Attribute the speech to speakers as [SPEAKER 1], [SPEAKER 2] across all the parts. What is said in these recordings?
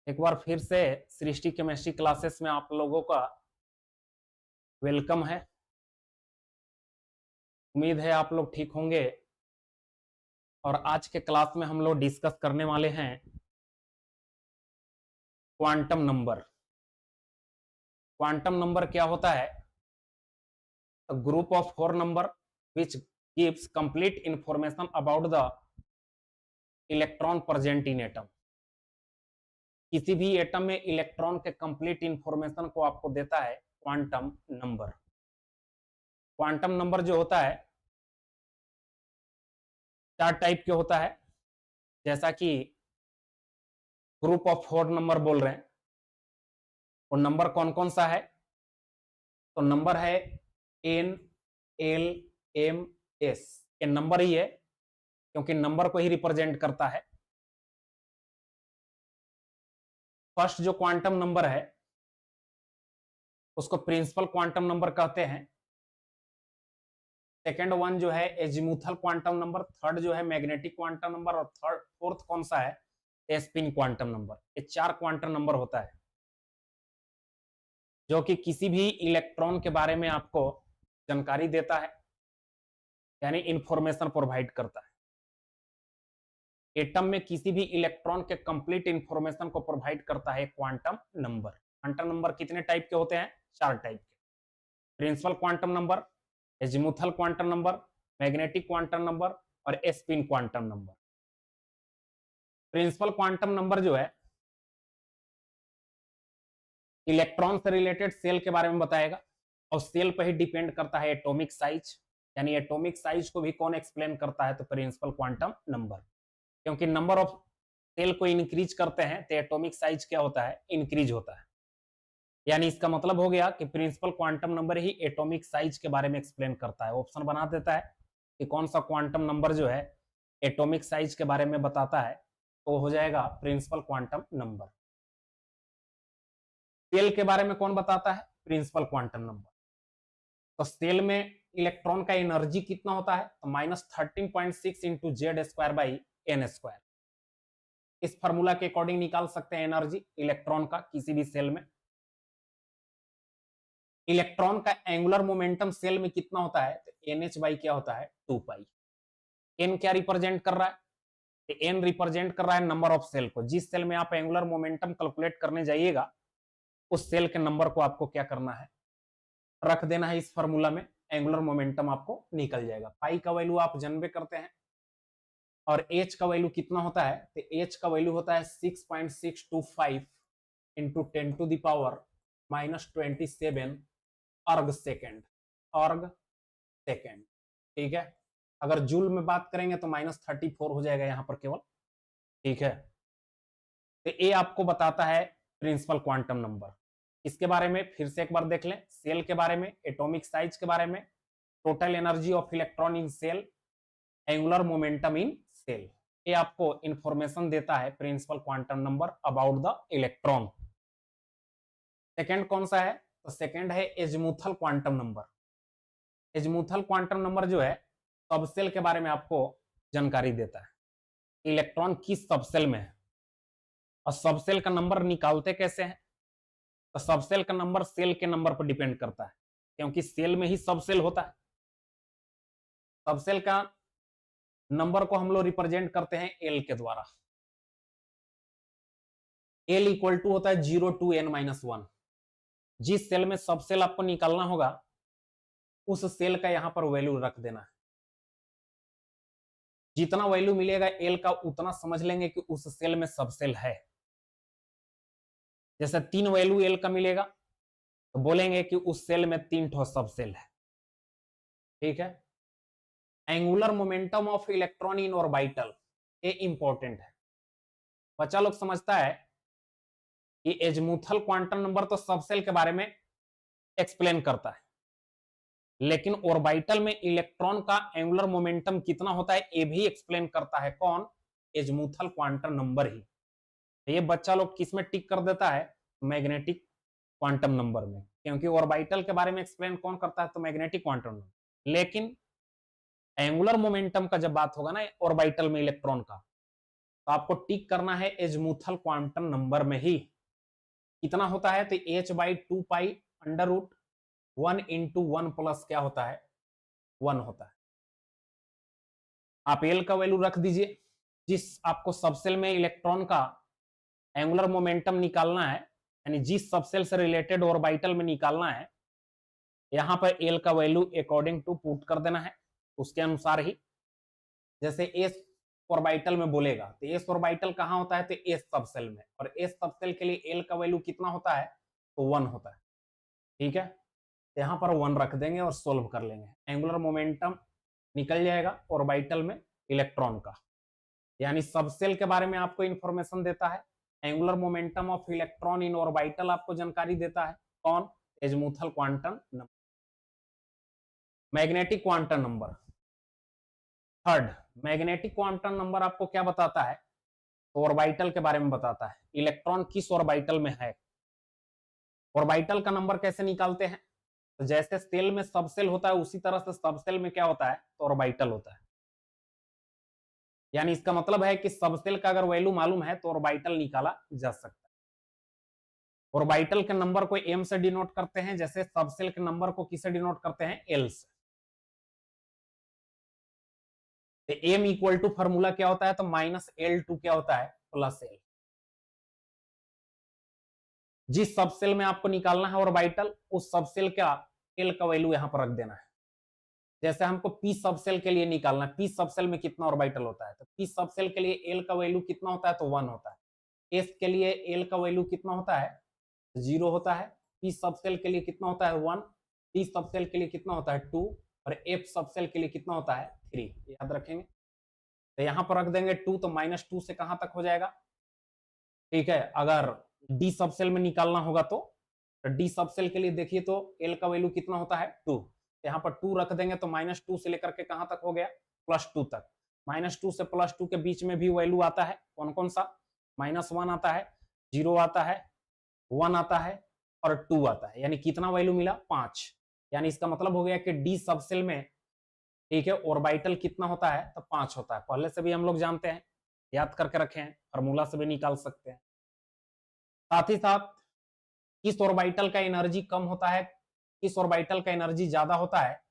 [SPEAKER 1] एक बार फिर से सृष्टि केमिस्ट्री क्लासेस में आप लोगों का वेलकम है। उम्मीद है आप लोग ठीक होंगे। और आज के क्लास में हम लोग डिस्कस करने वाले हैं क्वांटम नंबर। क्वांटम नंबर क्या होता है? A group of four number which gives complete information about the electron present in atom। किसी भी एटम में इलेक्ट्रॉन के कंप्लीट इंफॉर्मेशन को आपको देता है क्वांटम नंबर। क्वांटम नंबर जो होता है चार टाइप के होता है, जैसा कि ग्रुप ऑफ फोर नंबर बोल रहे हैं। और नंबर कौन कौन सा है? तो नंबर है एन, एल, एम, एस। ये नंबर ही है क्योंकि नंबर को ही रिप्रेजेंट करता है। फर्स्ट जो क्वांटम नंबर है उसको प्रिंसिपल क्वांटम नंबर कहते हैं। सेकेंड वन जो है एजीमुथल क्वांटम नंबर, थर्ड जो है मैग्नेटिक क्वांटम नंबर, और थर्ड फोर्थ कौन सा है? Spin quantum number. ये चार क्वांटम नंबर होता है जो कि किसी भी इलेक्ट्रॉन के बारे में आपको जानकारी देता है, यानी इंफॉर्मेशन प्रोवाइड करता है। एटम में किसी भी इलेक्ट्रॉन के कंप्लीट इंफॉर्मेशन को प्रोवाइड करता है क्वांटम नंबर। क्वांटम नंबर कितने टाइप के होते हैं? चार टाइप के। Principal quantum number, azimuthal quantum number, magnetic quantum number और spin quantum number. Principal quantum number जो है इलेक्ट्रॉन से रिलेटेड सेल के बारे में बताएगा, और सेल पर ही डिपेंड करता है एटॉमिक साइज, यानी एटॉमिक साइज को भी कौन एक्सप्लेन करता है? तो प्रिंसिपल क्वांटम नंबर। क्योंकि नंबर ऑफ सेल को इंक्रीज करते हैं तो एटॉमिक साइज क्या होता है? इंक्रीज होता है। यानी इसका मतलब हो गया कि प्रिंसिपल क्वांटम नंबर ही एटॉमिक साइज के बारे में एक्सप्लेन करता है। ऑप्शन बना देता है कि कौन सा क्वांटम नंबर जो है एटॉमिक साइज के बारे में बताता है, तो हो जाएगा प्रिंसिपल क्वांटम नंबर। सेल के बारे में कौन बताता है? Principal quantum number. तो सेल में इलेक्ट्रॉन का एनर्जी कितना होता है? तो -13.6 into Z square by N square. इस फॉर्मूला के अकॉर्डिंग निकाल सकते हैं एनर्जी इलेक्ट्रॉन का किसी भी सेल में। इलेक्ट्रॉन का एंगुलर मोमेंटम सेल में कितना होता है? तो NH बाई क्या होता है? 2 पाई। एन क्या रिप्रेजेंट कर रहा है? तो एन रिप्रेजेंट कर रहा है नंबर ऑफ सेल को। जिस सेल में आप एंगुलर मोमेंटम कैलकुलेट करने जाइएगा उस सेल के नंबर को आपको क्या करना है? रख देना है इस फार्मूला में। एंगुलर मोमेंटम आपको निकल जाएगा। पाई का वैल्यू आप जानबे करते हैं। और एच का वैल्यू कितना होता है? तो एच का वैल्यू होता है 6.625 इंटू 10⁻⁻27 अर्ग सेकेंड। अर्ग सेकेंड, ठीक है। अगर जूल में बात करेंगे तो -34 हो जाएगा यहाँ पर केवल, ठीक है। तो ये आपको बताता है प्रिंसिपल क्वांटम नंबर। इसके बारे में फिर से एक बार देख लें। सेल के बारे में, एटॉमिक साइज के बारे में, total energy of electron in shell, angular momentum in shell, ये आपको इंफॉर्मेशन देता है principal quantum number about the electron. Second कौन सा है? तो सेकंड है azimuthal quantum number. Azimuthal quantum number जो है सबसेल के बारे में आपको जानकारी देता है। इलेक्ट्रॉन किस सबसेल में है और सबसेल का नंबर निकालते कैसे हैं? तो सबसेल का नंबर सेल के नंबर पर डिपेंड करता है, क्योंकि सेल में ही सबसेल होता है। सबसेल का नंबर को हम लोग रिप्रेजेंट करते हैं एल के द्वारा। एल इक्वल टू होता है 0 to n-1। जिस सेल में सबसेल आपको निकालना होगा उस सेल का यहां पर वैल्यू रख देना है। जितना वैल्यू मिलेगा एल का उतना समझ लेंगे कि उस सेल में सबसेल है। जैसे 3 वैल्यू एल का मिलेगा तो बोलेंगे कि उस सेल में 3 ठो सबसेल है, ठीक है। Angular momentum of electron in orbital, ये इंपॉर्टेंट है। बच्चा लोग समझता है कि एजीमुथल क्वांटम नंबर तो सबसेल के बारे में एक्सप्लेन करता है, लेकिन ऑर्बिटल में इलेक्ट्रॉन का एंगुलर मोमेंटम कितना होता है ये भी एक्सप्लेन करता है। कौन? एजीमुथल क्वांटम नंबर ही। ये बच्चा लोग किस में टिक कर देता है? मैग्नेटिक क्वांटम नंबर में, क्योंकि ऑर्बिटल के बारे में एक्सप्लेन कौन करता है? तो मैग्नेटिक क्वांटम नंबर। लेकिन एंगुलर मोमेंटम का जब बात होगा ना ऑर्बिटल में इलेक्ट्रॉन का, तो आपको टिक करना है एजमूथल क्वांटम नंबर में ही। कितना होता है, तो h/2 under root 1 into 1 plus क्या होता है, 1 होता है। आप एल का वैल्यू रख दीजिए। जिस आपको सबसेल में इलेक्ट्रॉन का एंगुलर मोमेंटम निकालना है, यानी जिस सबसेल से रिलेटेड ऑर्बिटल में निकालना है, यहां पर एल का वैल्यू अकॉर्डिंग टू पुट कर देना है उसके अनुसार ही। जैसे एस ऑर्बिटल में बोलेगा तो एस ऑर्बिटल कहां होता है, तो एस सबसेल में, और एस सबसेल के लिए एल का वैल्यू कितना होता है, तो 1 होता है। ठीक है, यहां पर 1 रख देंगे और सोल्व कर लेंगे। एंगुलर मोमेंटम निकल जाएगा ऑर्बिटल में इलेक्ट्रॉन का, यानी सबसेल के बारे में आपको इंफॉर्मेशन देता है। Angular momentum of electron in orbital आपको जानकारी देता है कौन, azimuthal quantum number. Magnetic quantum number third, magnetic quantum number आपको क्या बताता है, तो ऑर्बिटल के बारे में बताता है, इलेक्ट्रॉन किस ऑर्बिटल में है। ऑर्बिटल का नंबर कैसे निकालते हैं, तो जैसे सेल में सबसेल होता है उसी तरह से सबसेल में क्या होता है, तो ऑर्बिटल होता है। यानी इसका मतलब है कि सबसेल का अगर वैल्यू मालूम है तो ऑर्बिटल निकाला जा सकता है। ऑर्बिटल के नंबर को m से डिनोट करते हैं, जैसे सबसेल के नंबर को किससे डिनोट करते हैं, l से। तो m इक्वल टू फॉर्मूला क्या होता है, तो -L2 क्या होता है, +L। जिस सबसेल में आपको निकालना है ऑर्बिटल, उस सबसेल का l का वैल्यू यहां पर रख देना है। जैसे हमको p सबसेल के लिए निकालना है, p सबसेल में कितना ऑर्बिटल होता है, तो p सबसेल के लिए l का वैल्यू कितना होता है, तो 1 होता है। s के लिए l का वैल्यू कितना होता है, 0 होता है। p सबसेल के लिए कितना होता है, 1। t सबसेल के लिए कितना होता है, 2। और f सबसेल के लिए कितना होता है, 3। याद रखेंगे। तो यहां पर रख देंगे 2, तो -2 से कहां तक हो जाएगा। ठीक है, अगर d सबसेल में निकालना होगा तो d सबसेल के लिए देखिए तो l का वैल्यू कितना होता है, 2। यहाँ पर 2 रख देंगे तो -2 से लेकर के कहां तक हो गया, +2 तक। -2 से +2 के बीच में भी वैल्यू आता है, कौन कौन सा, -1 आता है, 0 आता है, 1 आता है और 2 आता है। यानी कितना वैल्यू मिला, 5। यानी इसका मतलब हो गया कि डी सबसेल में, ठीक है, ऑर्बिटल कितना होता है, तो 5 होता है। पहले से भी हम लोग जानते हैं, याद करके रखे हैं, फार्मूला से भी निकाल सकते हैं। साथ ही साथ किस ऑर्बिटल का एनर्जी कम होता है, किस ऑर्बिटल का एनर्जी ज्यादा होता है,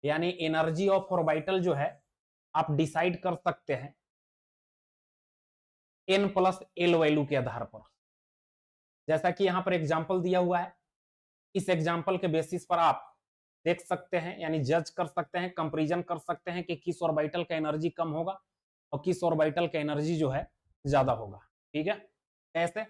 [SPEAKER 1] यानी एनर्जी ऑफ ऑर्बिटल जो है आप डिसाइड कर सकते हैं n+l वैल्यू के आधार पर। जैसा कि यहां पर एग्जांपल दिया हुआ है, इस एग्जांपल के बेसिस पर आप देख सकते हैं, यानी जज कर सकते हैं, कंपैरिजन कर सकते हैं कि किस ऑर्बिटल का एनर्जी कम होगा और किस ऑर्बिटल का एनर्जी जो है ज्यादा होगा। ठीक है, कैसे,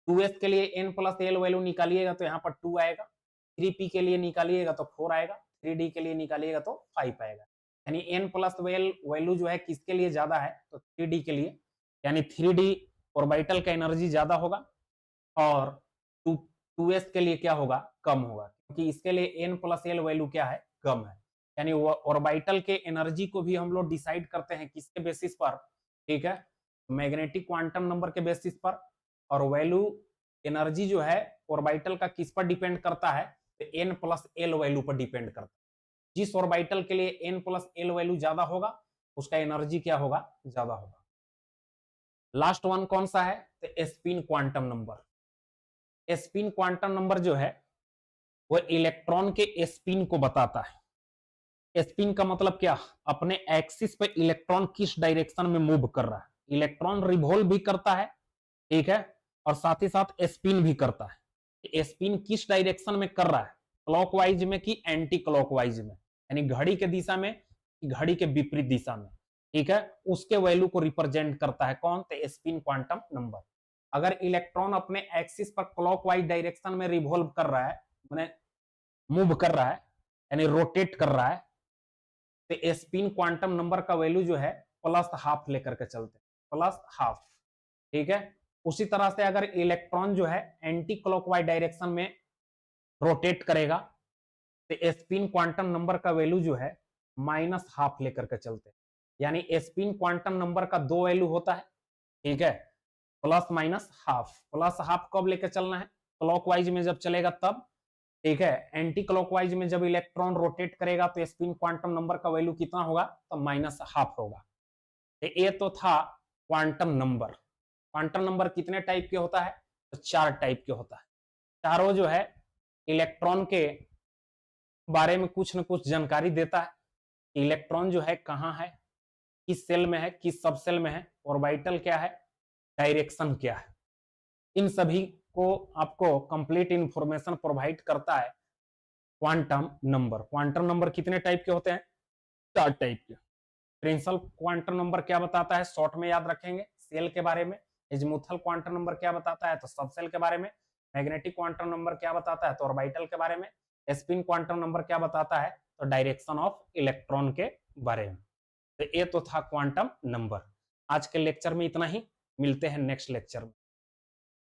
[SPEAKER 1] 2s के लिए n+l वैल्यू निकालिएगा तो यहाँ पर 2 आएगा, 3p के लिए निकालिएगा तो 4 आएगा, 3d के लिए निकालिएगा तो 5 आएगा। यानी n+l वैल्यू जो है किसके लिए ज्यादा है, तो 3d के लिए, यानी 3d ऑर्बिटल का एनर्जी ज्यादा होगा और 2s के लिए क्या होगा, कम होगा, क्योंकि इसके लिए n+l वैल्यू क्या है, कम है। यानी ऑर्बिटल के एनर्जी को भी हम लोग डिसाइड करते हैं किसके बेसिस पर, ठीक है, मैग्नेटिक क्वांटम नंबर के बेसिस पर। और वैल्यू एनर्जी जो है ऑर्बिटल का किस पर डिपेंड करता है, तो n+l वैल्यू पर डिपेंड करता है। जिस ऑर्बिटल के लिए n+l वैल्यू ज्यादा होगा उसका एनर्जी क्या होगा, ज्यादा होगा। लास्ट वन कौन सा है, तो spin quantum number. Spin quantum number जो है वो इलेक्ट्रॉन के स्पिन को बताता है। स्पिन का मतलब क्या, अपने एक्सिस पे इलेक्ट्रॉन किस डायरेक्शन में मूव कर रहा है। इलेक्ट्रॉन रिवॉल्व भी करता है, ठीक है, और साथ ही साथ स्पिन भी करता है। स्पिन किस डायरेक्शन में कर रहा है, क्लॉकवाइज में कि एंटी क्लॉकवाइज में, यानी घड़ी के दिशा में कि घड़ी के विपरीत दिशा में, ठीक है, उसके वैल्यू को रिप्रेजेंट करता है कौन, तो स्पिन क्वांटम नंबर। अगर इलेक्ट्रॉन अपने एक्सिस पर क्लॉकवाइज डायरेक्शन में रिवॉल्व कर रहा है, माने मूव कर रहा है, यानी रोटेट कर रहा है, तो स्पिन क्वांटम नंबर का वैल्यू जो है +½ लेकर के चलते हैं, +½ ठीक है। उसी तरह से अगर इलेक्ट्रॉन जो है एंटी क्लॉकवाइज डायरेक्शन में रोटेट करेगा तो स्पिन क्वांटम नंबर का वैल्यू जो है -½ लेकर के चलते हैं। यानी स्पिन क्वांटम नंबर का 2 वैल्यू होता है, ठीक है, +-½ +½ कब लेकर चलना है, क्लॉकवाइज में जब चलेगा तब, ठीक है। एंटी क्लॉकवाइज में जब इलेक्ट्रॉन रोटेट करेगा तो स्पिन क्वांटम नंबर का वैल्यू कितना होगा, तो -½ होगा। ये तो था क्वांटम नंबर। क्वांटम नंबर कितने टाइप के होता है? तो 4 टाइप के होता है। चारों जो है इलेक्ट्रॉन के बारे में कुछ न कुछ जानकारी देता है। इलेक्ट्रॉन जो है कहाँ है, किस सेल में है, किस सब सेल में है, ऑर्बिटल क्या है, डायरेक्शन क्या है, इन सभी को आपको कंप्लीट इंफॉर्मेशन प्रोवाइड करता है क्वांटम नंबर। क्वांटम नंबर कितने टाइप के होते हैं? 4 टाइप के। प्रिंसिपल क्वांटम नंबर क्या बताता है, शॉर्ट में याद रखेंगे, सेल के बारे में। एजीमुथल क्वांटम नंबर क्या बताता है, तो सब सेल के बारे में। मैग्नेटिक क्वांटम नंबर क्या बताता है, तो ऑर्बिटल के बारे में। स्पिन क्वांटम नंबर क्या बताता है, तो डायरेक्शन ऑफ इलेक्ट्रॉन के बारे में। तो ये तो था क्वांटम नंबर। आज के लेक्चर में इतना ही, मिलते हैं नेक्स्ट लेक्चर में।